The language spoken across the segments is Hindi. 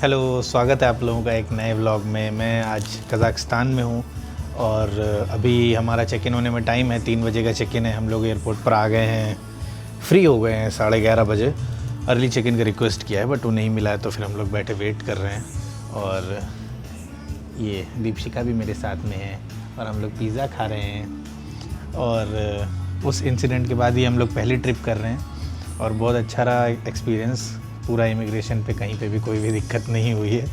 हेलो, स्वागत है आप लोगों का एक नए व्लॉग में। मैं आज कज़ाकिस्तान में हूँ और अभी हमारा चेक इन होने में टाइम है। 3 बजे का चेक इन है। हम लोग एयरपोर्ट पर आ गए हैं, फ्री हो गए हैं 11:30 बजे। अर्ली चेक इन का रिक्वेस्ट किया है बट वो नहीं मिला है, तो फिर हम लोग बैठे वेट कर रहे हैं। और ये दीपशिका भी मेरे साथ में है और हम लोग पिज़्ज़ा खा रहे हैं। और उस इंसिडेंट के बाद ही हम लोग पहली ट्रिप कर रहे हैं और बहुत अच्छा रहा एक्सपीरियंस। पूरा इमिग्रेशन पे कहीं पे भी कोई भी दिक्कत नहीं हुई है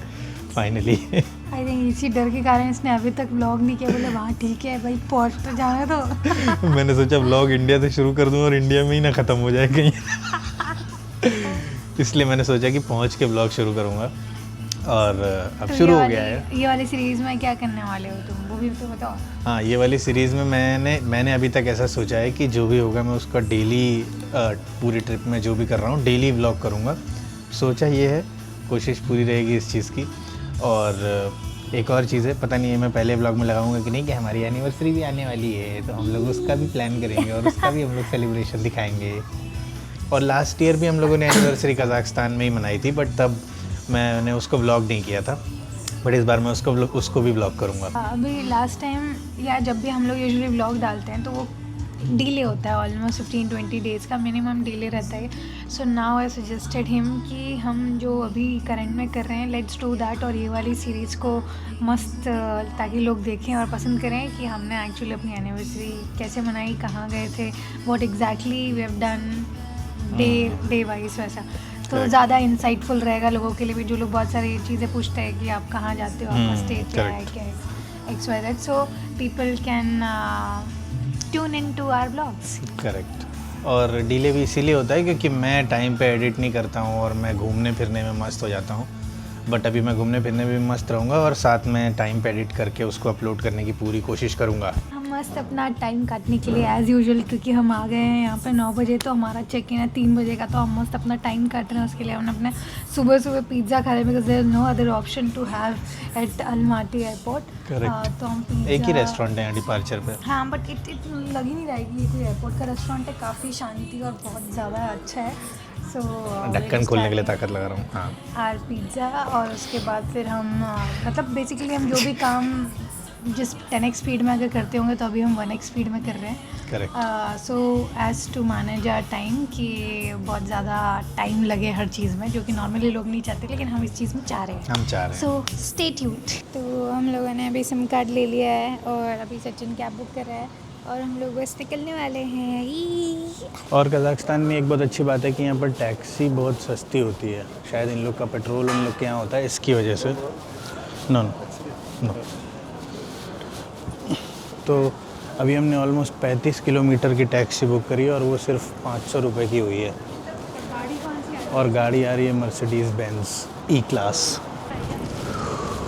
फाइनली। आई थिंक इसी डर के कारण इसने अभी तक व्लॉग नहीं किया। बोले वहाँ ठीक है भाई, पहुँच तो जाना तो। मैंने सोचा व्लॉग इंडिया से शुरू कर दूं और इंडिया में ही ना ख़त्म हो जाए कहीं। इसलिए मैंने सोचा कि पहुंच के व्लॉग शुरू करूंगा और अब तो शुरू हो गया है। ये वाली सीरीज़ में क्या करने वाले हो तुम, वो भी तो बताओ। हाँ, ये वाली सीरीज़ में मैंने अभी तक ऐसा सोचा है कि जो भी होगा मैं उसका डेली, पूरी ट्रिप में जो भी कर रहा हूँ डेली व्लॉग करूँगा। सोचा ये है, कोशिश पूरी रहेगी इस चीज़ की। और एक और चीज़ है, पता नहीं है मैं पहले व्लॉग में लगाऊंगा कि नहीं, कि हमारी एनिवर्सरी भी आने वाली है, तो हम लोग उसका भी प्लान करेंगे और उसका भी हम लोग सेलिब्रेशन दिखाएंगे। और लास्ट ईयर भी हम लोगों ने एनिवर्सरी कज़ाकिस्तान में ही मनाई थी, बट तब मैंने उसको व्लॉग नहीं किया था। बट इस बार मैं उसको भी व्लॉग करूँगा। अभी लास्ट टाइम या जब भी हम लोग यूजुअली व्लॉग डालते हैं तो वो डिले होता है, ऑलमोस्ट 15-20 डेज़ का मिनिमम डिले रहता है। So now I suggested him कि हम जो अभी करंट में कर रहे हैं, लेट्स डू दैट। और ये वाली सीरीज़ को मस्त, ताकि लोग देखें और पसंद करें कि हमने एक्चुअली अपनी एनिवर्सरी कैसे मनाई, कहाँ गए थे, what exactly we have done day wise वैसा। तो ज़्यादा इंसाइटफुल रहेगा लोगों के लिए भी, जो लोग बहुत सारी चीज़ें पूछते हैं कि आप कहाँ जाते हो, आपका स्टे क्या है, क्या है, XYZ। So people can tune in to our blogs. Correct. और डिले भी इसीलिए होता है क्योंकि मैं टाइम पे एडिट नहीं करता हूँ और मैं घूमने फिरने में मस्त हो जाता हूँ। बट अभी मैं घूमने फिरने में भी मस्त रहूँगा और साथ में टाइम पे एडिट करके उसको अपलोड करने की पूरी कोशिश करूँगा। हम मस्त अपना टाइम काटने के लिए एज़ यूजुअल, क्योंकि हम आ गए हैं यहाँ पे 9 बजे, तो हमारा चेक इन है 3 बजे का, तो हम मस्त अपना टाइम काट रहे हैं। उसके लिए हमने अपने सुबह पिज़्ज़ा खा रहे हैं, because there is no other option to have at Almaty airport. Correct. तो हम एक ही रेस्टोरेंट है यहाँ डिपार्चर पे। हाँ, बट इट लग ही नहीं रहा है कि ये कोई एयरपोर्ट का रेस्टोरेंट है। काफ़ी शांति और बहुत ज़्यादा अच्छा है। सो ढक्कन खोलने के लिए ताकत लगा रहा हूँ। हाँ, आर पिज़्ज़ा। और उसके बाद फिर हम मतलब बेसिकली हम जो भी काम जिस 10x स्पीड में अगर करते होंगे, तो अभी हम 1x स्पीड में कर रहे हैं। Correct. So as to manage our time, कि बहुत ज़्यादा टाइम लगे हर चीज़ में, जो कि नॉर्मली लोग नहीं चाहते, लेकिन हम इस चीज़ में चाह रहे हैं। हम चाह रहे हैं। So stay tuned. तो हम लोगों ने अभी सिम कार्ड ले लिया है और अभी सचिन कैब बुक कर रहा है और हम लोग बस निकलने वाले हैं। और कज़ाकिस्तान में एक बहुत अच्छी बात है कि यहाँ पर टैक्सी बहुत सस्ती होती है। शायद इन लोग का पेट्रोल उन लोग के यहाँ होता है, इसकी वजह से। No no no. तो अभी हमने ऑलमोस्ट 35 किलोमीटर की टैक्सी बुक करी और वो सिर्फ 500 रुपये की हुई है। और गाड़ी आ रही है मर्सिडीज़ बेंज ई क्लास।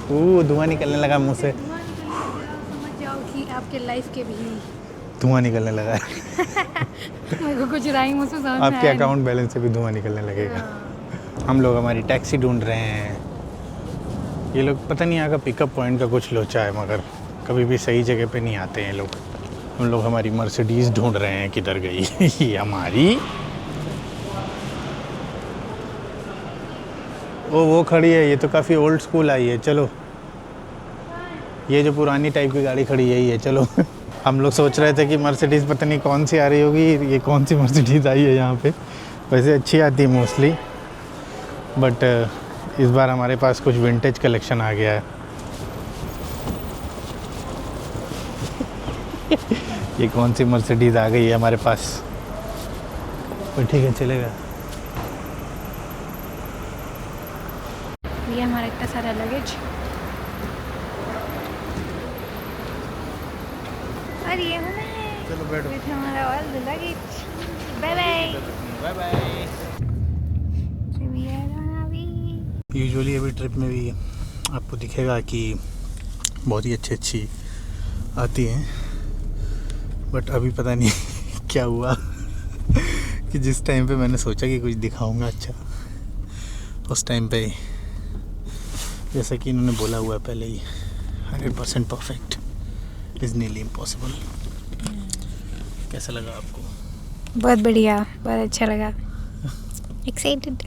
धुआं निकलने लगा मुँह से। समझ जाओ कि आपके लाइफ के भी धुआं निकलने लगा है। मेरे को कुछ राइम मुझसे समझ में आपके आया अकाउंट बैलेंस से भी धुआं निकलने लगेगा। हम लोग हमारी टैक्सी ढूंढ रहे हैं। ये लोग पता नहीं यहाँ का पिकअप पॉइंट का कुछ लोचा है, मगर कभी भी सही जगह पे नहीं आते हैं लोग। हम लोग हमारी मर्सिडीज़ ढूंढ रहे हैं, किधर गई ये हमारी। वो खड़ी है, ये तो काफ़ी ओल्ड स्कूल आई है। चलो, ये जो पुरानी टाइप की गाड़ी खड़ी है ये, चलो। हम लोग सोच रहे थे कि मर्सिडीज़ पता नहीं कौन सी आ रही होगी, ये कौन सी मर्सिडीज़ आई है यहाँ पे। वैसे अच्छी आती है मोस्टली, बट इस बार हमारे पास कुछ विंटेज कलेक्शन आ गया है। ये कौन सी मर्सिडीज़ आ गई है हमारे पास, पर ठीक है, चलेगा। ये हमारा इतना सारा लगेज, और ये हूँ मैं। चलो बैठो। विथ हमारा all the luggage. Bye bye bye. Usually अभी ट्रिप में भी आपको दिखेगा कि बहुत ही अच्छी आती हैं, बट अभी पता नहीं क्या हुआ कि जिस टाइम पे मैंने सोचा कि कुछ दिखाऊंगा अच्छा, उस टाइम पे जैसा कि इन्होंने बोला हुआ है पहले ही, 100% परफेक्ट इज़ नियरली इम्पॉसिबल। कैसा लगा आपको? बहुत बढ़िया, बहुत अच्छा लगा। एक्साइटेड।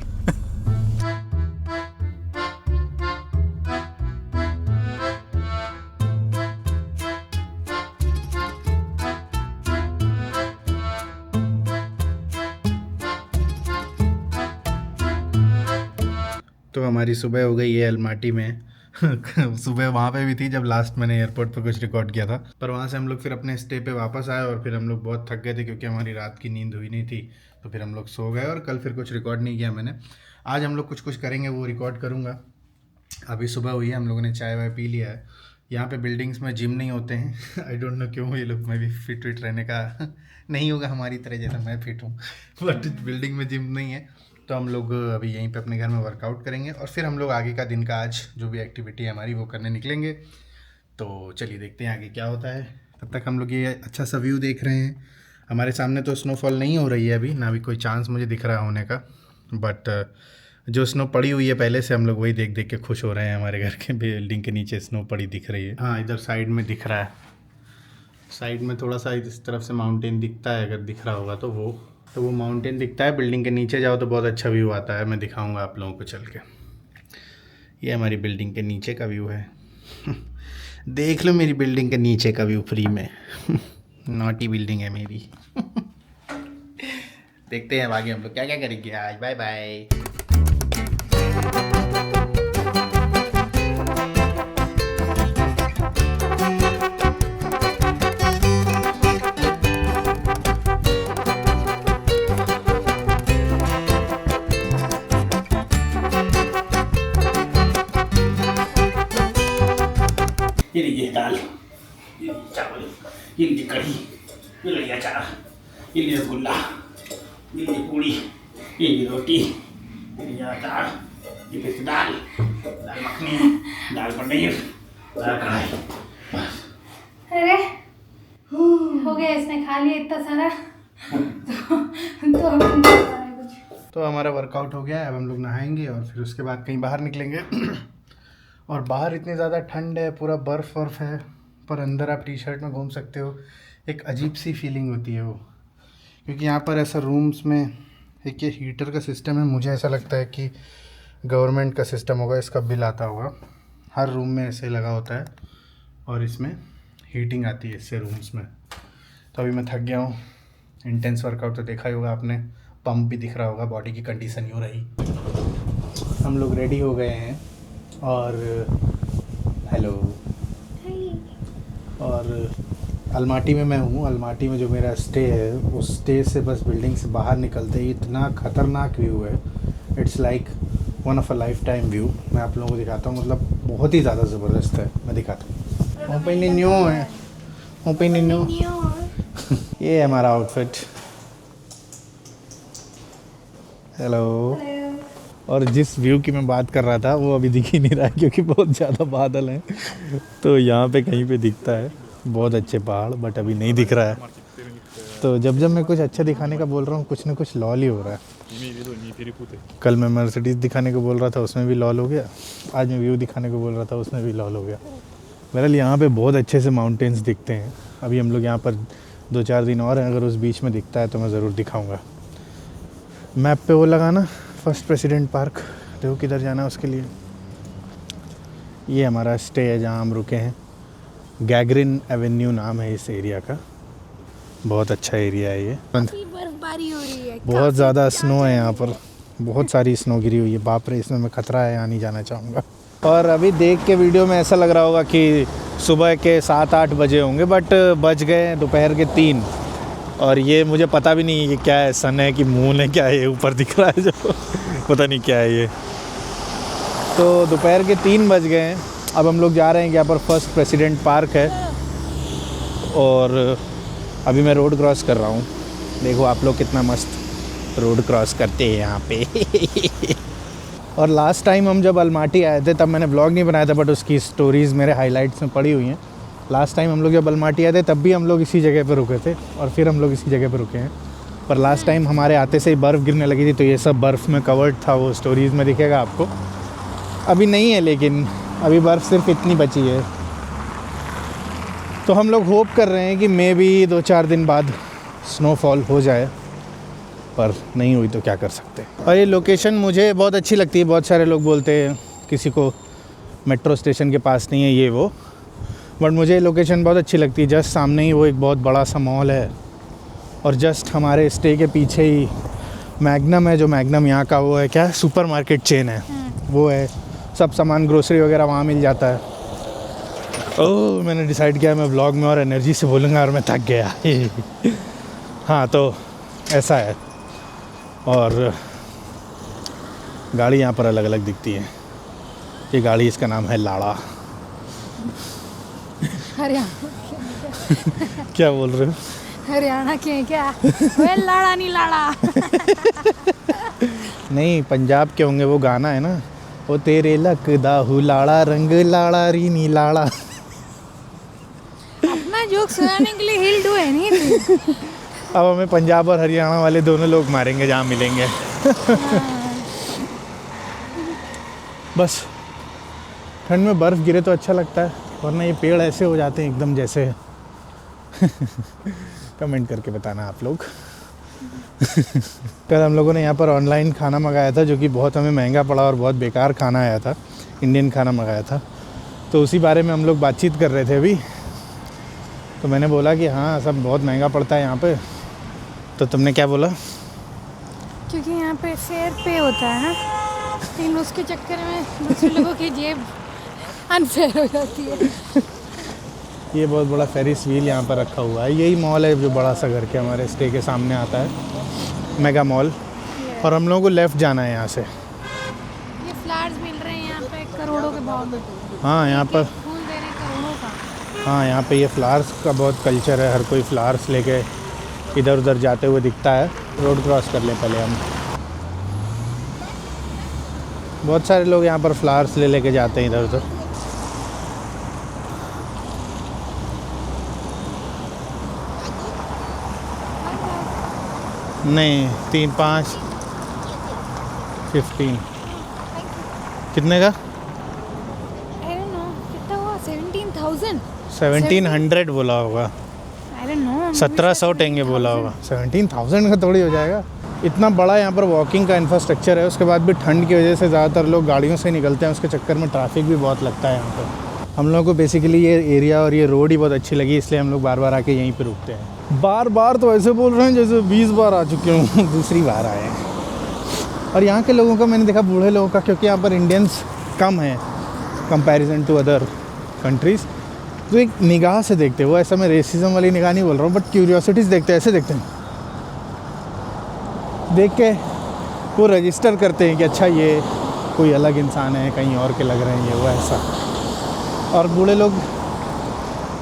हमारी सुबह हो गई है अलमाटी में। सुबह वहाँ पे भी थी जब लास्ट मैंने एयरपोर्ट पे कुछ रिकॉर्ड किया था, पर वहाँ से हम लोग फिर अपने स्टे पे वापस आए और फिर हम लोग बहुत थक गए थे क्योंकि हमारी रात की नींद हुई नहीं थी, तो फिर हम लोग सो गए और कल फिर कुछ रिकॉर्ड नहीं किया मैंने। आज हम लोग कुछ करेंगे, वो रिकॉर्ड करूँगा। अभी सुबह हुई है, हम लोगों ने चाय वाय पी लिया है। यहाँ पे बिल्डिंग्स में जिम नहीं होते हैं। आई डोंट नो क्यों, ये लोग में भी फिट रहने का नहीं होगा हमारी तरह, जैसा मैं फिट हूँ, बट बिल्डिंग में जिम नहीं है। तो हम लोग अभी यहीं पे अपने घर में वर्कआउट करेंगे और फिर हम लोग आगे का दिन का आज जो भी एक्टिविटी है हमारी वो करने निकलेंगे। तो चलिए देखते हैं आगे क्या होता है। तब तक हम लोग ये अच्छा सा व्यू देख रहे हैं। हमारे सामने तो स्नोफॉल नहीं हो रही है अभी, ना भी कोई चांस मुझे दिख रहा होने का, बट जो स्नो पड़ी हुई है पहले से, हम लोग वही देख देख के खुश हो रहे हैं। हमारे घर के बिल्डिंग के नीचे स्नो पड़ी दिख रही है। हाँ, इधर साइड में दिख रहा है, साइड में थोड़ा सा इस तरफ से माउंटेन दिखता है, अगर दिख रहा होगा तो वो माउंटेन दिखता है। बिल्डिंग के नीचे जाओ तो बहुत अच्छा व्यू आता है, मैं दिखाऊंगा आप लोगों को चल के। ये हमारी बिल्डिंग के नीचे का व्यू है। देख लो मेरी बिल्डिंग के नीचे का व्यू फ्री में। नॉटी बिल्डिंग है मेरी। देखते हैं आगे हम लोग क्या क्या करेंगे आज। Bye bye. ये लीजिए दाल, ये लीजिए चावल, ये लीजिए कढ़ी, ये लीजिए अचार, ये लीजिए रसगुल्ला, ये लीजिए पूड़ी, ये लीजिए रोटी, ये लीजिए अचार, ये फिर दाल मखनी, दाल पनीर, दाल कढ़ाई। अरे हो गया, इसने खा लिया इतना सारा। तो अब हम नहीं खा रहे कुछ। तो हमारा वर्कआउट हो गया है, अब हम लोग नहाएंगे और फिर उसके बाद कहीं बाहर निकलेंगे। और बाहर इतनी ज़्यादा ठंड है, पूरा बर्फ़ है, पर अंदर आप टी शर्ट में घूम सकते हो। एक अजीब सी फीलिंग होती है वो, क्योंकि यहाँ पर ऐसा रूम्स में एक ये हीटर का सिस्टम है। मुझे ऐसा लगता है कि गवर्नमेंट का सिस्टम होगा, इसका बिल आता होगा। हर रूम में ऐसे लगा होता है और इसमें हीटिंग आती है इससे रूम्स में। तो अभी मैं थक गया हूँ, इंटेंस वर्कआउट तो देखा ही होगा आपने, पंप भी दिख रहा होगा, बॉडी की कंडीशन यूँ रही। हम लोग रेडी हो गए हैं और हेलो, और अलमाटी में मैं हूँ। अलमाटी में जो मेरा स्टे है, उस स्टे से बस बिल्डिंग से बाहर निकलते ही इतना ख़तरनाक व्यू है। It's like one of a life time view. मैं आप लोगों को दिखाता हूँ, मतलब बहुत ही ज़्यादा ज़बरदस्त है। मैं दिखाता हूँ। ओपिनियन है, ओपिनियन। ये है हमारा आउटफिट। हेलो। और जिस व्यू की मैं बात कर रहा था वो अभी दिख ही नहीं रहा है क्योंकि बहुत ज़्यादा बादल हैं। तो यहाँ पे कहीं पे दिखता है बहुत अच्छे पहाड़, बट अभी नहीं दिख रहा है। तो जब मैं कुछ अच्छा दिखाने का बोल रहा हूँ, कुछ ना कुछ लॉल ही हो रहा है। कल मैं मर्सिडीज़ दिखाने को बोल रहा था, उसमें भी लॉल हो गया। आज मैं व्यू दिखाने को बोल रहा था, उसमें भी लॉल हो गया। बहरहाल यहाँ पे बहुत अच्छे से माउंटेन्स दिखते हैं। अभी हम लोग यहाँ पर 2-4 दिन और हैं, अगर उस बीच में दिखता है तो मैं ज़रूर दिखाऊँगा। मैप पे वो लगाना, फर्स्ट प्रेसिडेंट पार्क, देखो किधर जाना है उसके लिए। ये हमारा स्टे है जहाँ हम रुके हैं। गैगरिन एवेन्यू नाम है इस एरिया का। बहुत अच्छा एरिया है ये। बर्फबारी हो रही है, बहुत ज़्यादा स्नो है यहाँ पर, बहुत सारी स्नो गिरी हुई है। बाप रे, इसमें मैं खतरा है, यहाँ नहीं जाना चाहूँगा। और अभी देख के वीडियो में ऐसा लग रहा होगा कि सुबह के 7-8 बजे होंगे, बट बज गए दोपहर के 3। और ये मुझे पता भी नहीं है कि क्या है, सन है कि मून है, क्या है ये ऊपर दिख रहा है जो पता नहीं क्या है ये। तो दोपहर के 3 बज गए हैं। अब हम लोग जा रहे हैं, यहाँ पर फर्स्ट प्रेसिडेंट पार्क है और अभी मैं रोड क्रॉस कर रहा हूँ। देखो आप लोग कितना मस्त रोड क्रॉस करते हैं यहाँ पे। और लास्ट टाइम हम जब अलमाटी आए थे तब मैंने व्लॉग नहीं बनाया था, बट उसकी स्टोरीज़ मेरे हाइलाइट्स में पड़ी हुई हैं। लास्ट टाइम हम लोग जब अलमाटी आए थे तब भी हम लोग इसी जगह पर रुके थे और फिर हम लोग इसी जगह पर रुके हैं। पर लास्ट टाइम हमारे आते से ही बर्फ़ गिरने लगी थी, तो ये सब बर्फ़ में कवर्ड था, वो स्टोरीज़ में दिखेगा आपको। अभी नहीं है, लेकिन अभी बर्फ़ सिर्फ इतनी बची है। तो हम लोग होप कर रहे हैं कि मे बी 2-4 दिन बाद स्नोफॉल हो जाए, पर नहीं हुई तो क्या कर सकते। और ये लोकेशन मुझे बहुत अच्छी लगती है। बहुत सारे लोग बोलते हैं किसी को मेट्रो स्टेशन के पास नहीं है ये वो, बट मुझे लोकेशन बहुत अच्छी लगती है। जस्ट सामने ही वो एक बहुत बड़ा सा मॉल है और जस्ट हमारे स्टे के पीछे ही मैग्नम है, जो मैग्नम यहाँ का वो है क्या, सुपरमार्केट चेन है। वो है, सब सामान ग्रोसरी वगैरह वहाँ मिल जाता है। ओह, मैंने डिसाइड किया मैं व्लॉग में और एनर्जी से बोलूँगा और मैं थक गया। हाँ, तो ऐसा है। और गाड़ी यहाँ पर अलग अलग दिखती है। ये गाड़ी, इसका नाम है लाड़ा। हरियाणा क्या बोल रहे हो? हरियाणा के क्या? वे लाड़ा नहीं लाड़ा। नहीं, पंजाब के होंगे। वो गाना है ना, वो तेरे लकदा हु लाड़ा रंग लाड़ा री नी लाड़ा। अपना जोक सुनाने के लिए हिल डू है नहीं तू। अब हमें पंजाब और हरियाणा वाले दोनों लोग मारेंगे जहाँ मिलेंगे। बस ठंड में बर्फ़ गिरे तो अच्छा लगता है, वरना ये पेड़ ऐसे हो जाते हैं एकदम जैसे। कमेंट करके बताना आप लोग। कल हम लोगों ने यहाँ पर ऑनलाइन खाना मंगाया था, जो कि बहुत हमें महंगा पड़ा और बहुत बेकार खाना आया था। इंडियन खाना मंगाया था, तो उसी बारे में हम लोग बातचीत कर रहे थे अभी। तो मैंने बोला कि हाँ, सब बहुत महंगा पड़ता है यहाँ पे। तो तुमने क्या बोला? क्योंकि यहाँ पे फेयर पे होता है ना, लेकिन उसके चक्कर में दूसरे लोगों की जेब अनफेयर हो जाती है। ये बहुत बड़ा फेरिस व्हील यहाँ पर रखा हुआ है। यही मॉल है जो बड़ा सा घर के हमारे स्टे के सामने आता है, मेगा मॉल। और हम लोगों को लेफ़्ट जाना है यहाँ से। ये फ्लावर्स मिल रहे हैं यहाँ पे करोड़ों के भाव में। हाँ, यहाँ पर फूल दे रहे हैं करोड़ों का। हाँ, यहाँ पे ये फ्लावर्स का बहुत कल्चर है। हर कोई फ्लावर्स लेके इधर उधर जाते हुए दिखता है। रोड क्रॉस कर लें पहले हम। बहुत सारे लोग यहाँ पर फ्लावर्स ले लेके जाते हैं इधर उधर। नहीं, 3, 5, 15 कितने का? I don't know, कितना हुआ? 17,000? 1700 बोला होगा। I don't know, 1700 टेंगे बोला होगा। 17,000 का थोड़ी हो जाएगा। इतना बड़ा यहाँ पर वॉकिंग का इंफ्रास्ट्रक्चर है, उसके बाद भी ठंड की वजह से ज़्यादातर लोग गाड़ियों से निकलते हैं। उसके चक्कर में ट्रैफिक भी बहुत लगता है यहाँ पर। हम लोगों को बेसिकली ये एरिया और ये रोड ही बहुत अच्छी लगी, इसलिए हम लोग बार बार आके यहीं पे रुकते हैं। बार बार तो ऐसे बोल रहे हैं जैसे 20 बार आ चुके हूँ। दूसरी बार आए हैं। और यहाँ के लोगों का मैंने देखा, बूढ़े लोगों का, क्योंकि यहाँ पर इंडियंस कम हैं कंपैरिजन टू अदर कंट्रीज़, तो एक निगाह से देखते हैं। वो ऐसा मैं रेसिज्म वाली निगाह नहीं बोल रहा हूँ, बट क्यूरियोसिटीज़ देखते हैं, ऐसे देखते हैं। देख के वो रजिस्टर करते हैं कि अच्छा ये कोई अलग इंसान है, कहीं और के लग रहे हैं, ये वो ऐसा। और बूढ़े लोग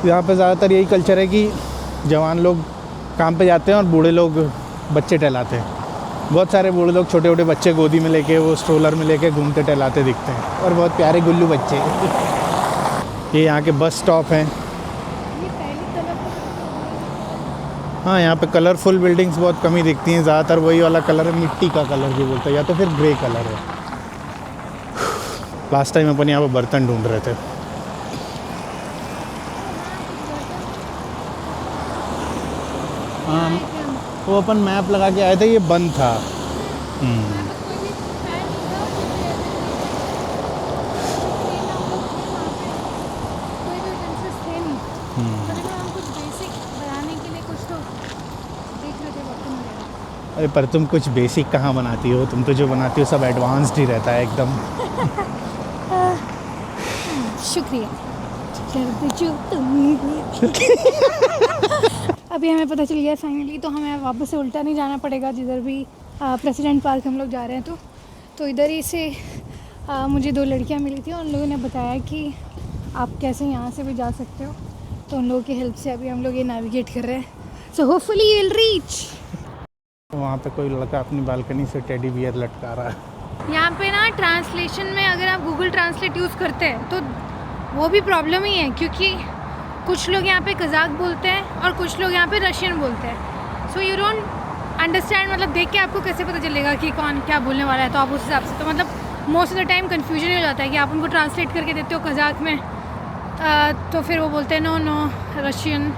यहाँ पे ज़्यादातर यही कल्चर है कि जवान लोग काम पे जाते हैं और बूढ़े लोग बच्चे टहलाते हैं। बहुत सारे बूढ़े लोग छोटे छोटे बच्चे गोदी में लेके, वो स्ट्रोलर में लेके घूमते टहलाते दिखते हैं, और बहुत प्यारे गुल्लू बच्चे। ये यहाँ के बस स्टॉप हैं। ये पहली तरफ। हाँ, यहाँ पे कलरफुल बिल्डिंग्स बहुत कम ही दिखती हैं। ज़्यादातर वही वाला कलर है, मिट्टी का कलर जो बोलते हैं, या तो फिर ग्रे कलर है। लास्ट टाइम अपन यहाँ पर बर्तन ढूंढ रहे थे। हाँ, वो अपन मैप लगा के आए थे, ये बंद था। अरे पर तुम कुछ बेसिक कहाँ बनाती हो? तुम तो जो बनाती हो सब एडवांस्ड ही रहता है एकदम। शुक्रिया। अभी हमें पता चल गया फाइनली, तो हमें वापस से उल्टा नहीं जाना पड़ेगा। जिधर भी प्रेसिडेंट पार्क हम लोग जा रहे हैं, तो इधर ही से मुझे 2 लड़कियां मिली थी, और उन लोगों ने बताया कि आप कैसे यहाँ से भी जा सकते हो। तो उन लोगों की हेल्प से अभी हम लोग ये नेविगेट कर रहे हैं। So hopefully you will reach. वहाँ पे कोई लड़का अपनी बालकनी से टेडी बियर लटका रहा है। यहाँ पे ना ट्रांसलेशन में अगर आप गूगल ट्रांसलेट यूज़ करते हैं तो वो भी प्रॉब्लम ही है, क्योंकि कुछ लोग यहाँ पे कज़ाक बोलते हैं और कुछ लोग यहाँ पे रशियन बोलते हैं। सो यू डोंट अंडरस्टैंड, मतलब देख के आपको कैसे पता चलेगा कि कौन क्या बोलने वाला है। तो आप उस हिसाब से, तो मतलब most of the time confusion ही हो जाता है कि आप उनको ट्रांसलेट करके देते हो कज़ाक में, तो फिर वो बोलते हैं नो नो रशियन,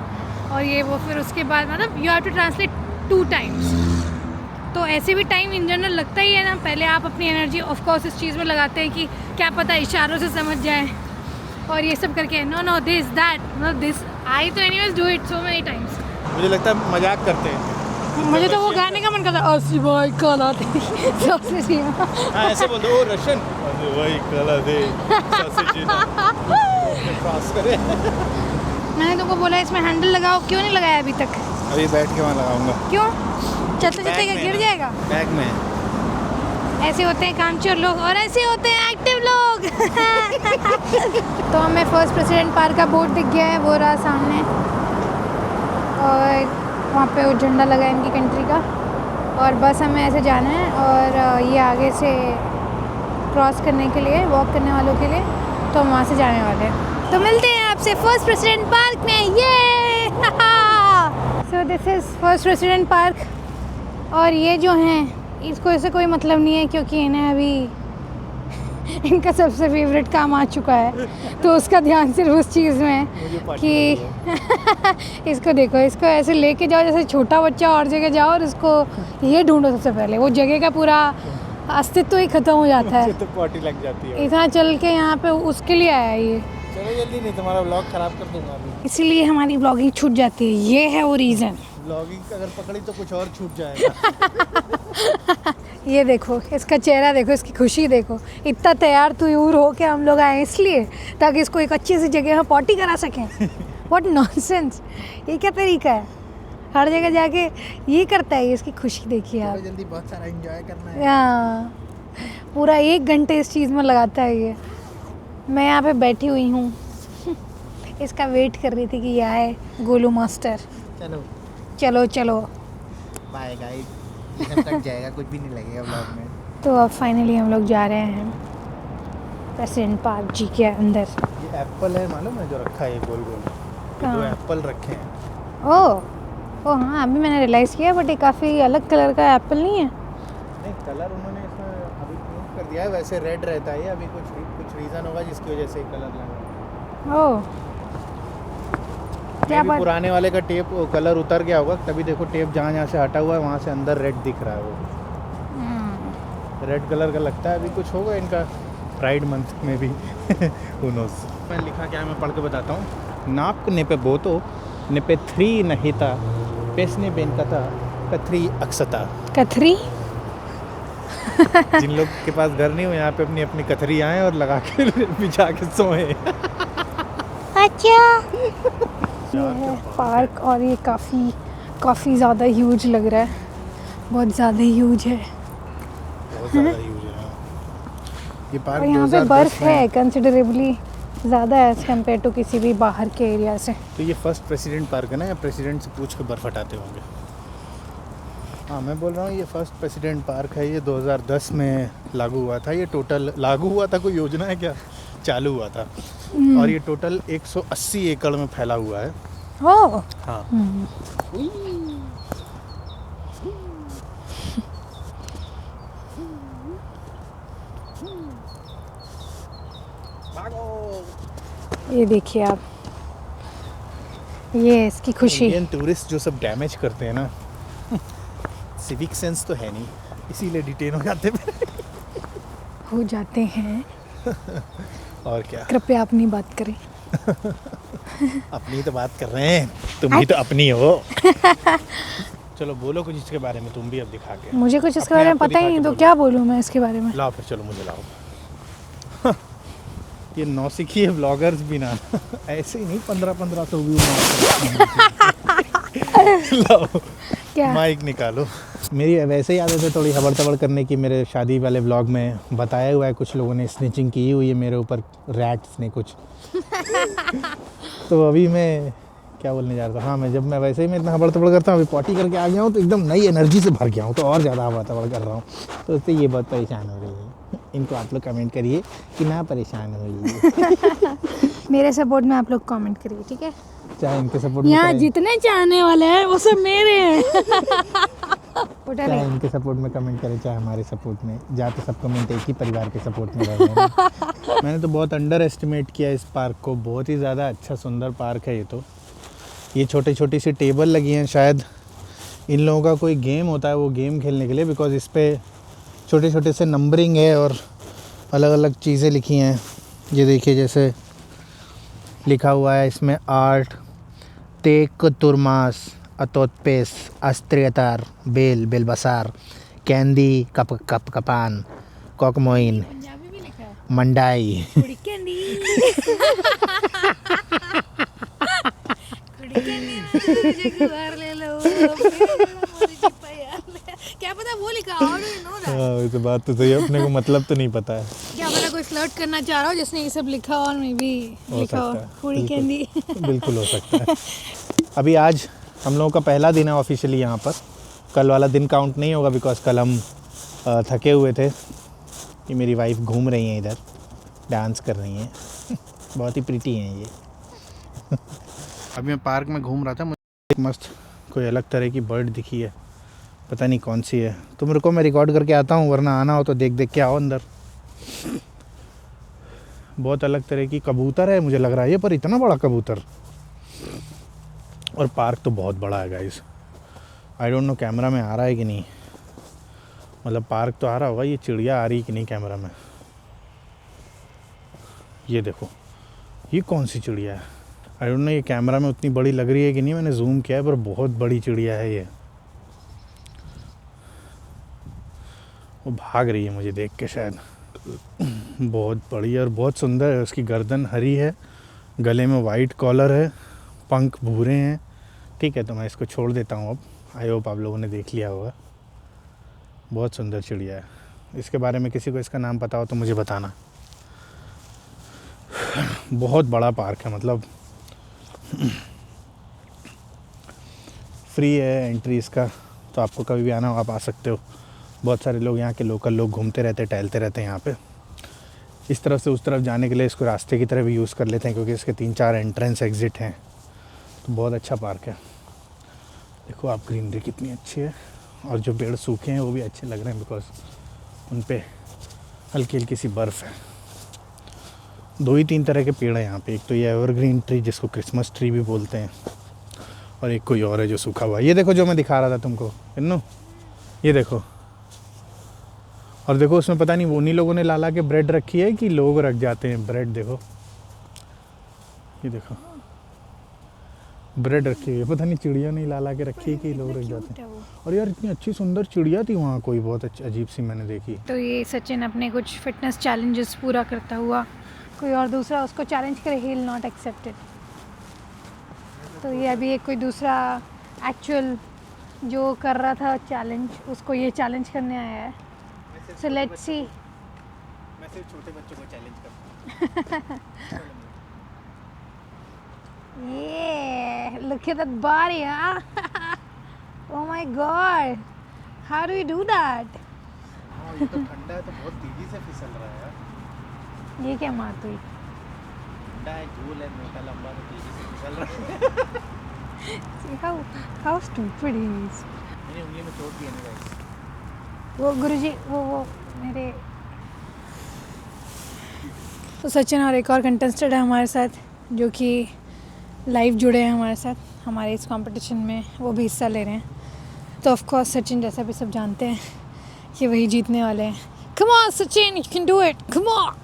और ये वो, फिर उसके बाद मतलब you have to translate 2 times. तो ऐसे भी टाइम इन जनरल लगता ही है ना। पहले आप अपनी एनर्जी ऑफ कोर्स इस चीज़ में लगाते हैं कि क्या पता इशारों से समझ जाए, और ये सब करके नो नो दिस दैट, मतलब दिस आई तो anyways do it so many times. मुझे लगता है मजाक करते हैं। मुझे तो वो गाने का मन करता है, अस्सी भाई काला थे सबसे सीमा। हाँ ऐसे बोल दो, वो रशियन वही कला दे क्रॉस करे। मैंने तुमको बोला इसमें हैंडल लगाओ, क्यों नहीं लगाया अभी तक? अभी बैठ के वहाँ लगाऊंगा। क्यों? चलते चलते क्या गिर जाएगा? बैग में ऐसे होते हैं कामचोर लोग और ऐसे होते हैं एक्टिव लोग। तो हमें फर्स्ट प्रेसिडेंट पार्क का बोर्ड दिख गया है, वो रहा सामने, और वहाँ पे वो झंडा लगा है इनकी कंट्री का, और बस हमें ऐसे जाना है और ये आगे से क्रॉस करने के लिए, वॉक करने वालों के लिए, तो हम वहाँ से जाने वाले हैं। तो मिलते हैं आपसे फर्स्ट प्रेसिडेंट पार्क में। ये so this is first president park, और ये जो हैं इसको इससे कोई मतलब नहीं है क्योंकि इन्हें अभी इनका सबसे फेवरेट काम आ चुका है, तो उसका ध्यान सिर्फ उस चीज़ में है कि इसको देखो, इसको ऐसे लेके जाओ जैसे छोटा बच्चा और जगह जाओ, और इसको ये ढूंढो सबसे पहले, वो जगह का पूरा अस्तित्व ही खत्म हो जाता है। तो पार्टी लग जाती है। इतना चल के यहाँ पे उसके लिए आया ये। चलो जल्दी, नहीं तुम्हारा व्लॉग खराब कर दूंगा अभी। इसीलिए हमारी ब्लॉगिंग छूट जाती है, ये है वो रीज़न। व्लॉगिंग अगर पकड़ी तो कुछ और छूट जाएगा। ये देखो, इसका चेहरा देखो, इसकी खुशी देखो, इतना तैयार तैयार हो के हम लोग आए इसलिए ताकि इसको एक अच्छी सी जगह में पॉटी करा सकें। व्हाट नॉनसेंस, ये क्या तरीका है? हर जगह जाके ये करता है, इसकी खुशी देखिए आप। जल्दी बहुत सारा एंजॉय करना है। हाँ, पूरा 1 घंटे इस चीज़ में लगाता है ये। मैं यहाँ पे बैठी हुई हूँ, इसका वेट कर रही थी कि ये आए गोलू मास्टर। चलो चलो चलो बाय गाइस, ये कट जाएगा, कुछ भी नहीं लगेगा व्लॉग में। तो अब फाइनली हम लोग जा रहे हैं प्रेसिडेंट पार्क जी के अंदर। ये एप्पल है मालूम है जो रखा है, गोल गोल, ये कहाँ? 2 एप्पल रखे हैं। ओ हाँ, अभी मैंने रियलाइज़ किया, बट ये काफ़ी अलग कलर का एप्पल नहीं है। नहीं, कलर उन्होंने इसमें अभी चेंज कर दिया है, वैसे रेड रहता है ये, अभी कुछ रीज़न होगा जिसकी वजह से कलर लगा। ओह, क्या बात। पुराने वाले का टेप कलर उतर गया होगा, तभी देखो टेप जहाँ से हटा हुआ है वहाँ से अंदर रेड दिख रहा है, वो रेड कलर का लगता है। अभी कुछ होगा इनका प्राइड मंथ में भी। Who knows? मैं लिखा क्या है मैं पढ़ के बताता हूँ। नाप ने पे बोतो ने पे 3 नहिता पेसने बेन कथा कथरी अक्सता। कथरी। जिन लोग के पास घर नहीं हो, यहाँ पे अपनी अपनी कथरी आए और लगा के बिछा के सोए। अच्छा, ये है पार्क, और ये काफ़ी ज़्यादा ह्यूज लग रहा है, बहुत ज़्यादा ह्यूज है। बहुत ज़्यादा यूज है ये पार्क। और यहाँ पे बर्फ़ है कंसिडरेबली ज़्यादा एज़ कम्पेयर टू किसी भी बाहर के एरिया से। तो ये फर्स्ट प्रेसिडेंट पार्क है ना, या प्रेसिडेंट से पूछ के बर्फ़ हटाते होंगे। हाँ मैं बोल रहा हूँ ये फर्स्ट प्रेसिडेंट पार्क है, ये 2010 में लागू हुआ था। ये टोटल लागू हुआ था, कोई योजना है क्या, चालू हुआ था। और ये टोटल 180 एकड़ में फैला हुआ है। ओह हाँ ये देखिए आप, ये इसकी खुशी। इंडियन टूरिस्ट जो सब डैमेज करते हैं ना, सिविक सेंस तो है नहीं, इसीलिए डिटेन हो जाते हैं। और क्या, कृपया अपनी बात करें। अपनी तो बात कर रहे हैं, तुम भी तो अपनी हो। चलो बोलो कुछ इसके बारे में, तुम भी अब दिखा के। मुझे कुछ इसके अपने बारे में आप को पता ही दिखा नहीं, के तो बोलो। क्या बोलूँ मैं इसके बारे में। लाओ फिर, चलो मुझे लाओ। ये नौसिखिए व्लॉगर्स भी ना ऐसे ही नहीं 1500 व्यू लाओ, क्या माइक निकालो। मेरी वैसे ही आदत है थोड़ी हबड़ तबड़ करने की। मेरे शादी वाले व्लॉग में बताया हुआ है, कुछ लोगों ने स्निचिंग की हुई है मेरे ऊपर, रैट्स ने कुछ। तो अभी मैं क्या बोलने जा रहा था, हाँ मैं वैसे ही मैं इतना हबड़ तबड़ करता हूँ, अभी पॉटी करके आ गया हूँ तो एकदम नई एनर्जी से भर गया हूँ, तो और ज़्यादा हबड़ तबड़ कर रहा हूँ, तो उससे ये बहुत परेशान हो रही है। इनको आप लोग कमेंट करिए कि ना परेशान हुई। मेरे सपोर्ट में आप लोग कमेंट करिए, ठीक है। चाहे इनके सपोर्ट में यहाँ करें, जितने चाहने वाले हैं वो सब मेरे हैं। चाहे इनके सपोर्ट में कमेंट करें, चाहे हमारे सपोर्ट में, जाते सब कमेंट एक ही परिवार के सपोर्ट में रह रहे हैं। मैंने तो बहुत अंडर एस्टिमेट किया इस पार्क को, बहुत ही ज़्यादा अच्छा सुंदर पार्क है ये। तो ये छोटी छोटी सी टेबल लगी हैं, शायद इन लोगों का कोई गेम होता है वो गेम खेलने के लिए, बिकॉज इस पर छोटे छोटे से नंबरिंग है और अलग अलग चीज़ें लिखी हैं। ये देखिए जैसे लिखा हुआ है इसमें, आर्ट टेक तुरमास अतोत्पेस, अस्त्रियतार, बेल, बेलबसार, कैंदी, कपान, कॉकमोइन, पंजाबी भी लिखा है, मंडाई, कुड़ी कैंडी कुड़ी कैंडी मुझे गुबार ले लो, क्या पता वो लिखा, how do you know that? हाँ, तो बात तो सही है, अपने को मतलब तो नहीं पता है। क्या पता कोई फ्लर्ट करना चाह रहा हो जिसने ये सब लिखा और मे बी हो लिखा हो सकता है, कुड़ी कैंडी। बिल्कुल हो सकता है। अभी आज हम लोगों का पहला दिन है ऑफिशियली यहाँ पर। कल वाला दिन काउंट नहीं होगा बिकॉज कल हम थके हुए थे। ये मेरी वाइफ घूम रही हैं इधर, डांस कर रही हैं बहुत ही प्रीटी हैं ये। अभी मैं पार्क में घूम रहा था, मुझे एक मस्त कोई अलग तरह की बर्ड दिखी है, पता नहीं कौन सी है। तुम रुको, मैं रिकॉर्ड करके आता हूँ, वरना आना हो तो देख देख के आओ अंदर। बहुत अलग तरह की कबूतर है मुझे लग रहा है ये, पर इतना बड़ा कबूतर। और पार्क तो बहुत बड़ा है guys. I don't know camera में आ रहा है कि नहीं, मतलब पार्क तो आ रहा होगा, ये चिड़िया आ रही कि नहीं कैमरा में। ये देखो, ये कौन सी चिड़िया है, आई डोंट नो ये कैमरा में उतनी बड़ी लग रही है कि नहीं, मैंने जूम किया है, पर बहुत बड़ी चिड़िया है ये। वो भाग रही है मुझे देख के शायद। बहुत बड़ी और बहुत सुंदर है, उसकी गर्दन हरी है, गले में वाइट कॉलर है, पंख भूरे हैं। ठीक है, तो मैं इसको छोड़ देता हूँ अब। आई होप आप लोगों ने देख लिया होगा। बहुत सुंदर चिड़िया है। इसके बारे में किसी को इसका नाम पता हो तो मुझे बताना। बहुत बड़ा पार्क है, मतलब फ्री है एंट्री इसका, तो आपको कभी भी आना हो आप आ सकते हो। बहुत सारे लोग यहाँ के लोकल लोग घूमते रहते हैं, टहलते रहते हैं यहाँ पे। इस तरफ से उस तरफ जाने के लिए इसको रास्ते की तरह भी यूज़ कर लेते हैं, क्योंकि इसके 3-4 एंट्रेंस एग्ज़िट हैं। तो बहुत अच्छा पार्क है। देखो आप, ग्रीनरी कितनी अच्छी है, और जो पेड़ सूखे हैं वो भी अच्छे लग रहे हैं बिकॉज उन पे हल्की हल्की सी बर्फ़ है। 2 ही 3 तरह के पेड़ हैं यहाँ पे। एक तो ये एवरग्रीन ट्री जिसको क्रिसमस ट्री भी बोलते हैं, और एक कोई और है जो सूखा हुआ है। ये देखो जो मैं दिखा रहा था तुमको इन्नो, ये देखो। और देखो उसमें पता नहीं वो उन्हीं लोगों ने ला के ब्रेड रखी है कि लोग रख जाते हैं ब्रेड। देखो ये देखो ब्रेड रखी है, पता नहीं चिड़िया नहीं ला के रखी है कि लोग रख जाते हैं। और यार इतनी अच्छी सुंदर चिड़िया थी वहाँ, कोई बहुत अच्छी अजीब सी मैंने देखी। तो ये सचिन अपने कुछ फिटनेस चैलेंजेस पूरा करता हुआ, कोई और दूसरा उसको चैलेंज करे, he will not accept it. तो ये अभी एक कोई दूसरा एक्चुअल जो कर रहा था चैलेंज, उसको ये चैलेंज करने आया है। So let's see. मैं सिर्फ छोटे बच्चों को चैलेंज करता हूँ। Yeah, look at that body, huh? Oh my God, how do you do that? हाँ, ये तो ठंडा है तो बहुत तेजी से फिसल रहा है यार। ये क्या बात हुई? ठंडा है, झूल है, मोटा लंबा, तो तेजी से फिसल रहा है। See how stupid he is. मैंने उंगली में चोट दिया ना गाइस। वो गुरुजी वो मेरे। तो सचिन और एक और कंटेस्टेंट है हमारे साथ, जो कि लाइव जुड़े हैं हमारे साथ हमारे इस कंपटीशन में, वो भी हिस्सा ले रहे हैं। तो ऑफ कोर्स सचिन जैसा भी सब जानते हैं कि वही जीतने वाले हैं। Come on Sachin, you can do it, come on.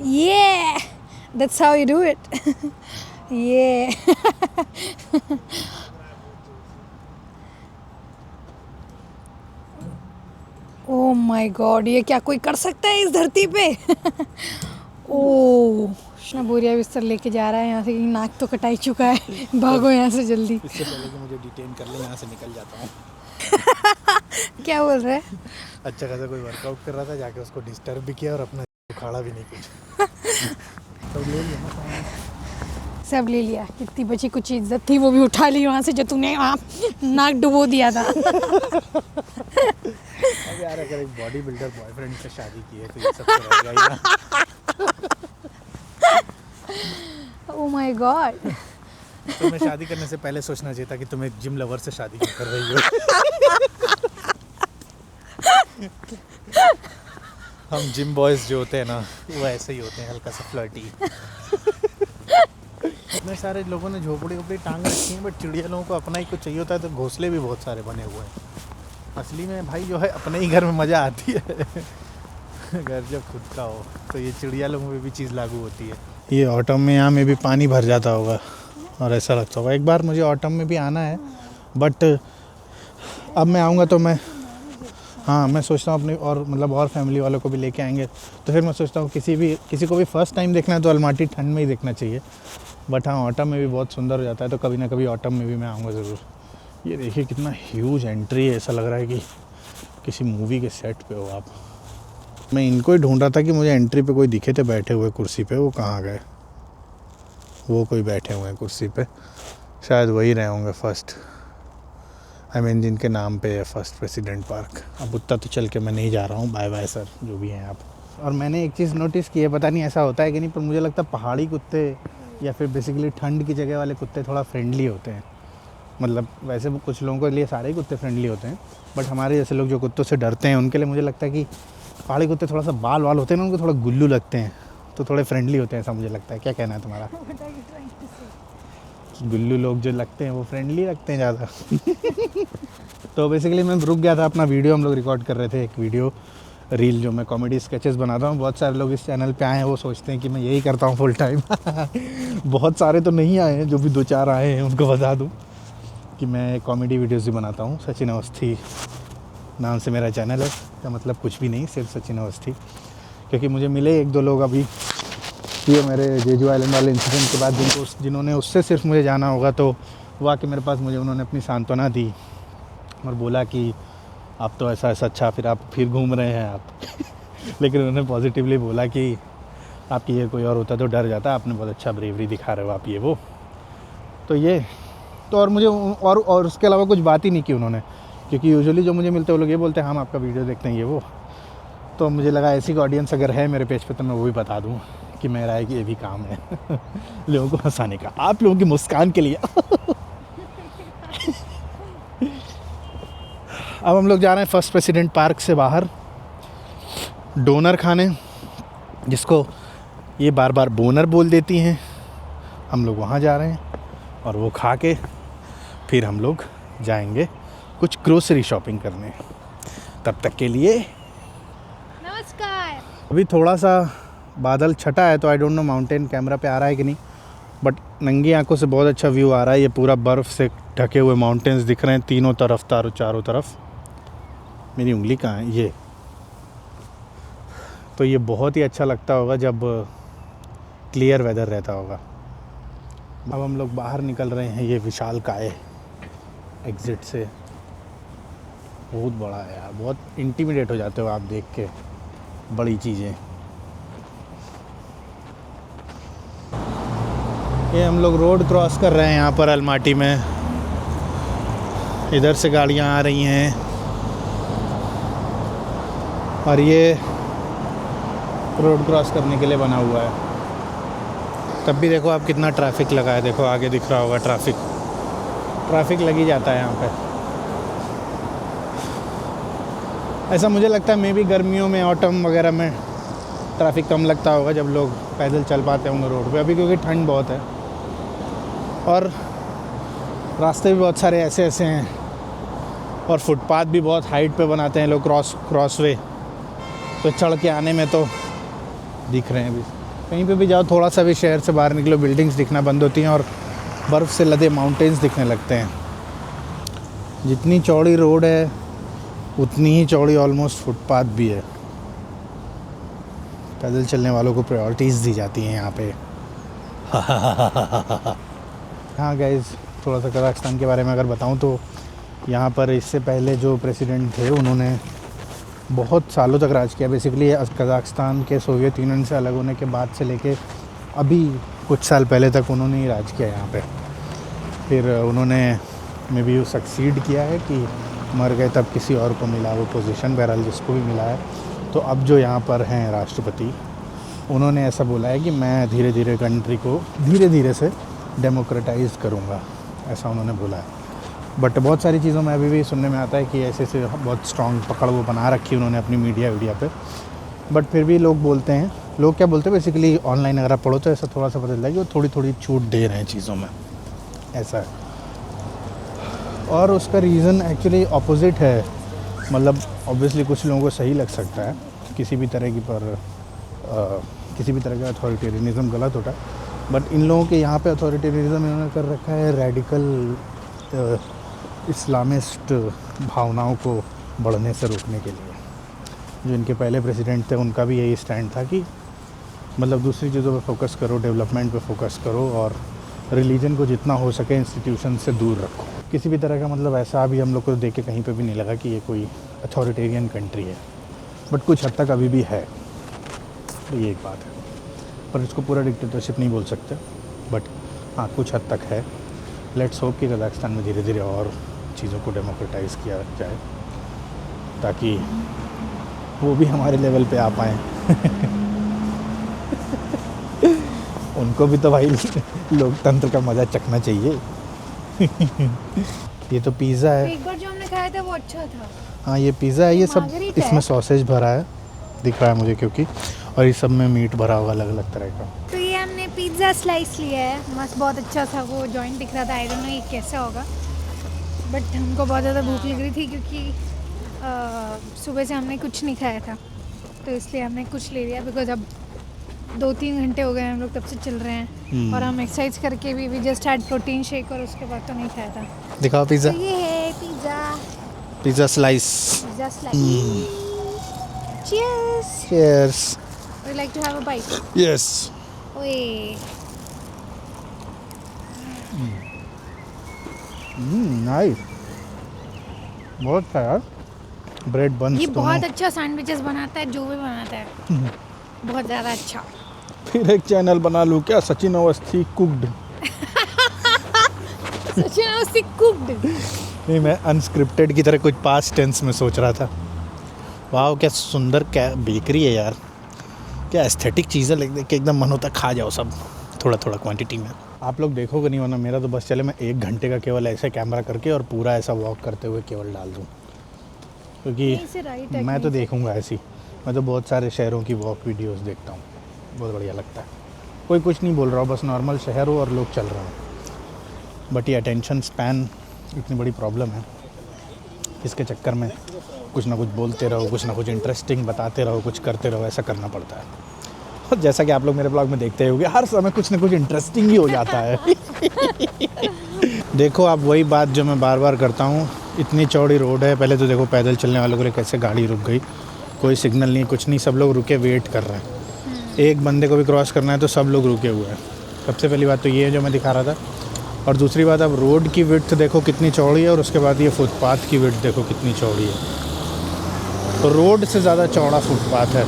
ये that's how you do it. ये ओह माय गॉड, ये क्या कोई कर सकता है इस धरती पे? ओह, कृष्णा बोरिया बिस्तर लेके जा रहा है यहाँ से, नाक तो कटाई चुका है। भागो यहाँ से जल्दी। इससे पहले कि मुझे डिटेन कर ले, यहाँ से निकल जाता हूँ। क्या बोल रहे हैं? अच्छा खासा कोई वर्कआउट कर रहा था, जाके उसको डिस्टर्ब भी किया और अपना उखाड़ा भी नहीं कुछ। तो ले लिया ना सामान। सब ले लिया, कितनी बची कुछ इज्जत थी वो भी उठा ली वहाँ से, जो तूने वहाँ नाक डुबो दिया था। अब यार अगर एक बॉडी बिल्डर बॉयफ्रेंड से शादी की है तो ये सब तो रहेगा ही ना। Oh my God. तुम्हें शादी करने से पहले सोचना चाहिए था कि तुम एक जिम लवर से शादी क्यों कर रही हो। हम जिम बॉयज जो होते हैं ना, वो ऐसे ही होते हैं, हल्का सा फ्लर्टी। इतने सारे लोगों ने झोपड़ी वोपड़ी टांग रखी है, बट चिड़िया लोगों को अपना ही कुछ चाहिए होता है, तो घोंसले भी बहुत सारे बने हुए हैं। असली में भाई जो है अपने ही घर में मज़ा आती है। घर जब खुद का हो तो ये चिड़िया लोगों में भी चीज़ लागू होती है। ये ऑटम में यहाँ में भी पानी भर जाता होगा। और ऐसा लगता होगा। एक बार मुझे ऑटम में भी आना है, बट अब मैं आऊँगा तो मैं सोचता हूँ अपनी और मतलब और फैमिली वालों को भी लेके आएंगे, तो फिर मैं सोचता हूँ किसी को भी फ़र्स्ट टाइम देखना है तो अलमाटी ठंड में ही देखना चाहिए। बट हाँ, ऑटम में भी बहुत सुंदर हो जाता है, तो कभी ना कभी ऑटम में भी मैं आऊँगा ज़रूर। ये देखिए कितना ह्यूज एंट्री है, ऐसा लग रहा है कि किसी मूवी के सेट पे हो आप। मैं इनको ही ढूंढ रहा था कि मुझे एंट्री पे कोई दिखे थे बैठे हुए कुर्सी पे, वो कहाँ गए? वो कोई बैठे हुए हैं कुर्सी पे, शायद वही रहे होंगे फर्स्ट, जिनके नाम पे है फर्स्ट प्रेसिडेंट पार्क। अब उतना तो चल के मैं नहीं जा रहा हूँ, बाय बाय सर जो भी हैं आप। और मैंने एक चीज़ नोटिस की है, पता नहीं ऐसा होता है कि नहीं, पर मुझे लगता है पहाड़ी कुत्ते या फिर बेसिकली ठंड की जगह वाले कुत्ते थोड़ा फ्रेंडली होते हैं। मतलब वैसे कुछ लोगों के लिए सारे ही कुत्ते फ्रेंडली होते हैं, बट हमारे जैसे लोग जो कुत्तों से डरते हैं उनके लिए मुझे लगता है कि पहाड़ी कुत्ते थोड़ा सा बाल होते हैं ना, उनको थोड़ा गुल्लू लगते हैं, तो थोड़े फ्रेंडली होते हैं, ऐसा मुझे लगता है। क्या कहना है तुम्हारा? गुल्लू लोग जो लगते हैं वो फ्रेंडली लगते हैं ज़्यादा। तो बेसिकली मैं रुक गया था अपना वीडियो, हम लोग रिकॉर्ड कर रहे थे एक वीडियो रील जो मैं कॉमेडी स्केचेस बनाता हूँ। बहुत सारे लोग इस चैनल पे आए हैं, वो सोचते हैं कि मैं यही करता हूँ फुल टाइम। बहुत सारे तो नहीं आए हैं, जो भी 2-4 आए हैं उनको बता दूँ कि मैं कॉमेडी वीडियोज़ भी बनाता हूँ। सचिन अवस्थी नाम से मेरा चैनल है, का मतलब कुछ भी नहीं, सिर्फ सचिन अवस्थी। क्योंकि मुझे मिले 1-2 लोग अभी, ये मेरे जेजू आइलैंड वाले इंसिडेंट के बाद जिन्होंने उससे सिर्फ मुझे जाना होगा, तो वो आके मेरे पास उन्होंने अपनी सांत्वना दी और बोला कि आप तो ऐसा अच्छा, फिर आप फिर घूम रहे हैं आप। लेकिन उन्होंने पॉजिटिवली बोला कि आपकी ये कोई और होता तो डर जाता, आपने बहुत अच्छा ब्रेवरी दिखा रहे हो आप, ये वो। तो ये तो और मुझे और उसके अलावा कुछ बात ही नहीं की उन्होंने, क्योंकि यूजुअली जो मुझे मिलते हैं वो लोग ये बोलते हैं हम आपका वीडियो देखते हैं ये वो। तो मुझे लगा ऐसी ऑडियंस अगर है मेरे पेज पे तो मैं वो भी बता दूँ कि मेरा एक ये भी काम है लोगों को हंसाने का, आप लोगों की मुस्कान के लिए। अब हम लोग जा रहे हैं फर्स्ट प्रेसिडेंट पार्क से बाहर डोनर खाने, जिसको ये बार बार बोनर बोल देती हैं। हम लोग वहाँ जा रहे हैं और वो खा के फिर हम लोग जाएंगे कुछ ग्रोसरी शॉपिंग करने। तब तक के लिए नमस्कार। अभी थोड़ा सा बादल छटा है, तो I don't know mountain camera पे आ रहा है कि नहीं, बट नंगी आंखों से बहुत अच्छा व्यू आ रहा है। ये पूरा बर्फ़ से ढके हुए माउंटेन्स दिख रहे हैं तीनों तरफ, चारों तरफ। मेरी उंगली कहाँ है? ये तो ये बहुत ही अच्छा लगता होगा जब क्लियर वेदर रहता होगा। अब हम लोग बाहर निकल रहे हैं ये विशालकाय एग्ज़िट से। बहुत बड़ा है यार, बहुत इंटिमिडेट हो जाते हो आप देख के बड़ी चीज़ें। ये हम लोग रोड क्रॉस कर रहे हैं यहाँ पर अलमाटी में, इधर से गाड़ियाँ आ रही हैं और ये रोड क्रॉस करने के लिए बना हुआ है। तब भी देखो आप कितना ट्रैफिक लगा है, देखो आगे दिख रहा होगा ट्रैफिक लग ही जाता है यहाँ पे। ऐसा मुझे लगता है मे भी गर्मियों में ऑटम वगैरह में ट्रैफिक कम लगता होगा जब लोग पैदल चल पाते होंगे रोड पे, अभी क्योंकि ठंड बहुत है और रास्ते भी बहुत सारे ऐसे हैं और फुटपाथ भी बहुत हाइट पे बनाते हैं लोग, क्रॉसवे, तो चढ़ के आने में तो दिख रहे हैं। अभी कहीं पे भी जाओ, थोड़ा सा भी शहर से बाहर निकलो, बिल्डिंग्स दिखना बंद होती हैं और बर्फ़ से लदे माउंटेन्स दिखने लगते हैं। जितनी चौड़ी रोड है उतनी ही चौड़ी ऑलमोस्ट फुटपाथ भी है। पैदल चलने वालों को प्रायोरिटीज़ दी जाती हैं यहाँ पे। हाँ गाइज़, थोड़ा सा कज़ाकिस्तान के बारे में अगर बताऊँ तो यहाँ पर इससे पहले जो प्रेसिडेंट थे उन्होंने बहुत सालों तक राज किया। बेसिकली कज़ाकिस्तान के सोवियत यूनियन से अलग होने के बाद से लेके अभी कुछ साल पहले तक उन्होंने ही राज किया यहाँ पे। फिर उन्होंने मे बी सक्सीड किया है कि मर गए तब किसी और को मिला वो पोजीशन, बहरहाल जिसको भी मिला है। तो अब जो यहाँ पर हैं राष्ट्रपति, उन्होंने ऐसा बोला है कि मैं धीरे धीरे कंट्री को धीरे से डेमोक्रेटाइज करूँगा, ऐसा उन्होंने बोला है। बट बहुत सारी चीज़ों में अभी भी सुनने में आता है कि ऐसे बहुत स्ट्रॉन्ग पकड़ वो बना रखी उन्होंने अपनी मीडिया पे। बट फिर भी लोग बोलते हैं, लोग क्या बोलते हैं बेसिकली, ऑनलाइन अगर आप पढ़ो तो ऐसा थोड़ा सा पता चलता है कि वो थोड़ी छूट दे रहे हैं चीज़ों में, ऐसा है। और उसका रीज़न एक्चुअली ऑपोजिट है। मतलब ऑब्वियसली कुछ लोगों को सही लग सकता है किसी भी तरह का अथॉरिटेरियनिज़म गलत होता है, बट इन लोगों के यहाँ पे अथॉरिटेरिज्म इन्होंने कर रखा है रेडिकल इस्लामिस्ट भावनाओं को बढ़ने से रोकने के लिए। जो इनके पहले प्रेसिडेंट थे उनका भी यही स्टैंड था कि मतलब दूसरी चीज़ों पे फोकस करो, डेवलपमेंट पे फोकस करो और रिलीजन को जितना हो सके इंस्टीट्यूशन से दूर रखो। किसी भी तरह का मतलब ऐसा अभी हम लोग को देख के कहीं पे भी नहीं लगा कि ये कोई अथॉरिटेरियन कंट्री है, बट कुछ हद तक अभी भी है, तो ये एक बात है। पर इसको पूरा डिक्टेटरशिप नहीं बोल सकते, बट हाँ कुछ हद तक है। लेट्स होप कि कज़ाकिस्तान में धीरे धीरे और चीज़ों को डेमोक्रेटाइज़ किया जाए ताकि वो भी हमारे लेवल पे आ पाएँ। उनको भी तो भाई लोकतंत्र का मज़ा चखना चाहिए। ये तो पिज़्ज़ा है। एक बार जो हमने खाया था वो अच्छा था। हाँ ये पिज़्ज़ा है, ये सब मार्गरीटा इसमें है। सॉसेज भरा है दिख रहा है मुझे, क्योंकि और ये सब में मीट भरा हुआ अलग अलग तरह का। तो ये हमने पिज़्ज़ा स्लाइस लिया है, मस्त बहुत अच्छा था। वो जॉइंट दिख रहा था, आई डोंट नो ये कैसा होगा, बट हमको बहुत ज़्यादा भूख लग रही थी क्योंकि सुबह से हमने कुछ नहीं खाया था, तो इसलिए हमने कुछ ले लिया। बिकॉज अब 2-3 घंटे हो गए हम लोग तब से चल रहे हैं और हम एक्सरसाइज करके भी जस्ट हैड प्रोटीन शेक और उसके बाद तो नहीं खाया था। दिखाओ पिज़्ज़ा। तो ये है pizza, pizza slice. Pizza slice. Cheers. Cheers. Would you like to have a bite? Yes. ओए नाइस, बहुत अच्छा यार। ब्रेड बन्स ये बहुत अच्छा सैंडविचेस बनाता है, जो भी बनाता है बहुत ज़्यादा अच्छा। फिर एक चैनल बना लूँ क्या, सचिन अवस्थी कुक्ड। सचिन अवस्थी कुक्ड। नहीं, मैं अनस्क्रिप्टेड की तरह कुछ पास्ट टेंस में सोच रहा था। वाह क्या सुंदर क्या बेकरी है यार, क्या एस्थेटिक चीज़ें देख के एकदम मन होता है खा जाओ सब थोड़ा थोड़ा क्वांटिटी में। आप लोग देखोगे नहीं, वरना मेरा तो बस चले मैं 1 घंटे का केवल ऐसे कैमरा करके और पूरा ऐसा वॉक करते हुए केवल डाल दूँ, क्योंकि मैं तो देखूँगा ऐसी। मैं तो बहुत सारे शहरों की वॉक वीडियोस देखता हूँ, बहुत बढ़िया लगता है। कोई कुछ नहीं बोल रहा हो, बस नॉर्मल शहर हो और लोग चल रहे हो। बट ये अटेंशन स्पैन इतनी बड़ी प्रॉब्लम है, इसके चक्कर में कुछ ना कुछ बोलते रहो, कुछ ना कुछ इंटरेस्टिंग बताते रहो, कुछ करते रहो, ऐसा करना पड़ता है। और जैसा कि आप लोग मेरे ब्लॉग में देखते होंगे, हर समय कुछ ना कुछ इंटरेस्टिंग ही हो जाता है। देखो आप वही बात जो मैं बार बार करता हूँ, इतनी चौड़ी रोड है। पहले तो देखो पैदल चलने वालों के लिए कैसे गाड़ी रुक गई, कोई सिग्नल नहीं, कुछ नहीं, सब लोग रुके वेट कर रहे हैं। एक बंदे को भी क्रॉस करना है तो सब लोग रुके हुए हैं। सबसे पहली बात तो ये है जो मैं दिखा रहा था, और दूसरी बात अब रोड की विड्थ देखो कितनी चौड़ी है, और उसके बाद ये फुटपाथ की विड्थ देखो कितनी चौड़ी है। तो रोड से ज़्यादा चौड़ा फुटपाथ है।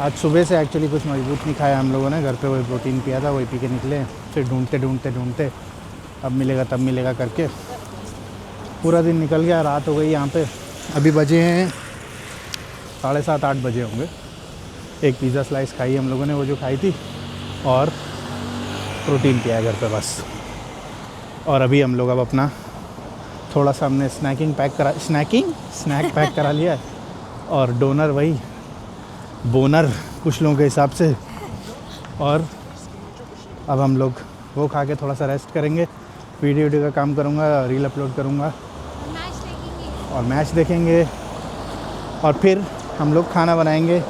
आज सुबह से एक्चुअली कुछ मजबूत नहीं खाया हम लोगों ने, घर पे वही प्रोटीन पिया था, वही पी के निकले। फिर ढूंढते अब मिलेगा तब मिलेगा करके पूरा दिन निकल गया, रात हो गई यहाँ पे। अभी बजे हैं 7:30-8 बजे होंगे। एक पिज़्ज़ा स्लाइस खाई हम लोगों ने, वो जो खाई थी, और प्रोटीन पिया घर पे बस। और अभी हम लोग अब अपना थोड़ा सा हमने स्नैक पैक करा लिया है, और डोनर वही बोनर कुछ लोगों के हिसाब से। और अब हम लोग वो खा के थोड़ा सा रेस्ट करेंगे, वीडियो का काम करूँगा, रील अपलोड करूँगा और मैच देखेंगे। और फिर हम लोग खाना बनाएंगे,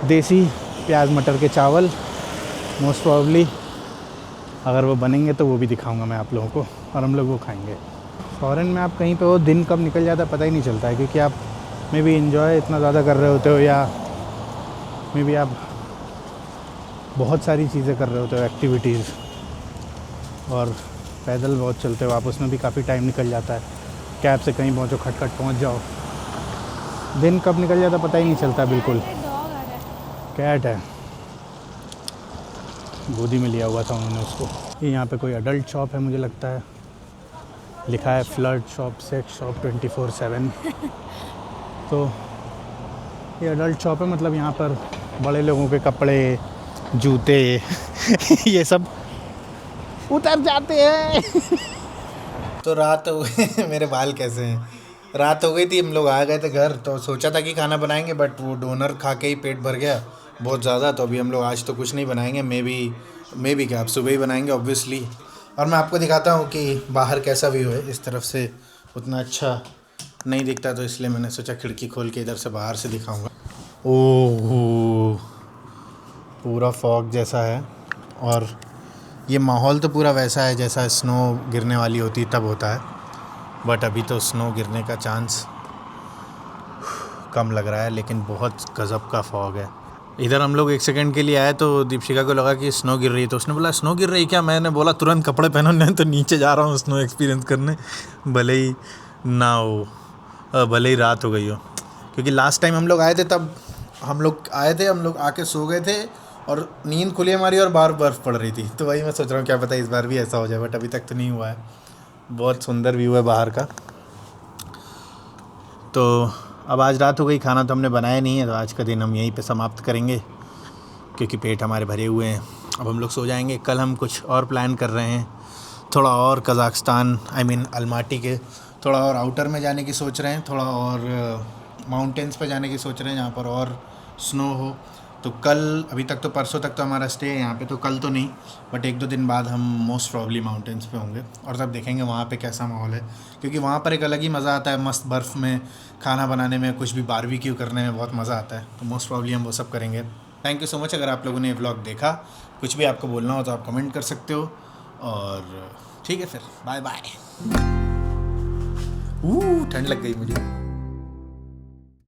देसी प्याज मटर के चावल मोस्ट प्रॉब्ली। अगर वो बनेंगे तो वो भी दिखाऊंगा मैं आप लोगों को, और हम लोग वो खाएंगे। फ़ॉरेन में आप कहीं पे हो, दिन कब निकल जाता है पता ही नहीं चलता है, क्योंकि आप मे बी इन्जॉय इतना ज़्यादा कर रहे होते हो, या मे बी आप बहुत सारी चीज़ें कर रहे होते हो, एक्टिविटीज़, और पैदल बहुत चलते हो आप, उसमें भी काफ़ी टाइम निकल जाता है। कैब से कहीं पहुँचो, खटखट पहुँच जाओ, दिन कब निकल जाता पता ही नहीं चलता बिल्कुल। कैट है, गोदी में लिया हुआ था उन्होंने उसको। ये यहाँ पे कोई अडल्ट शॉप है मुझे लगता है, लिखा है फ्लर्ट शॉप, सेक्स शॉप 24/7। तो ये अडल्ट शॉप है, मतलब यहाँ पर बड़े लोगों के कपड़े, जूते ये सब उतर जाते हैं। तो रात हो गई, मेरे बाल कैसे हैं, रात हो गई थी, हम लोग आ गए थे घर। तो सोचा था कि खाना बनाएंगे, बट वो डोनर खा के ही पेट भर गया बहुत ज़्यादा। तो अभी हम लोग आज तो कुछ नहीं बनाएंगे, मे बी क्या आप सुबह ही बनाएंगे ऑब्वियसली। और मैं आपको दिखाता हूँ कि बाहर कैसा व्यू है। इस तरफ से उतना अच्छा नहीं दिखता, तो इसलिए मैंने सोचा खिड़की खोल के इधर से बाहर से दिखाऊंगा। ओह पूरा फॉग जैसा है, और ये माहौल तो पूरा वैसा है जैसा स्नो गिरने वाली होती तब होता है, बट अभी तो स्नो गिरने का चांस कम लग रहा है, लेकिन बहुत गज़ब का फॉग है। इधर हम लोग 1 सेकंड के लिए आए तो दीपशिका को लगा कि स्नो गिर रही है, तो उसने बोला स्नो गिर रही है क्या? मैंने बोला तुरंत कपड़े पहनो, नहीं तो नीचे जा रहा हूँ स्नो एक्सपीरियंस करने, भले ही ना हो, भले ही रात हो गई हो। क्योंकि लास्ट टाइम हम लोग आए थे तब हम लोग आके सो गए थे और नींद खुली हमारी और बाहर बर्फ़ पड़ रही थी, तो वही मैं सोच रहा हूँ क्या पता इस बार भी ऐसा हो जाए, बट अभी तक तो नहीं हुआ है। बहुत सुंदर व्यू है बाहर का। तो अब आज रात हो गई, खाना तो हमने बनाया नहीं है, तो आज का दिन हम यहीं पे समाप्त करेंगे क्योंकि पेट हमारे भरे हुए हैं। अब हम लोग सो जाएंगे। कल हम कुछ और प्लान कर रहे हैं, थोड़ा और कज़ाकस्तान अलमाटी के थोड़ा और आउटर में जाने की सोच रहे हैं, थोड़ा और माउंटेन्स पे जाने की सोच रहे हैं जहाँ पर और स्नो हो। तो कल, अभी तक तो परसों तक तो हमारा स्टे है यहाँ पे, तो कल तो नहीं, बट 1-2 दिन बाद हम मोस्ट प्रॉब्ली माउंटेन्स पे होंगे और तब देखेंगे वहाँ पे कैसा माहौल है, क्योंकि वहाँ पर एक अलग ही मज़ा आता है। मस्त बर्फ़ में खाना बनाने में, कुछ भी बारबेक्यू करने में बहुत मज़ा आता है, तो मोस्ट प्रॉब्ली हम वो सब करेंगे। Thank you so much. अगर आप लोगों ने ये व्लॉग देखा, कुछ भी आपको बोलना हो तो आप कमेंट कर सकते हो, और ठीक है फिर बाय बाय। ठंड लग गई मुझे।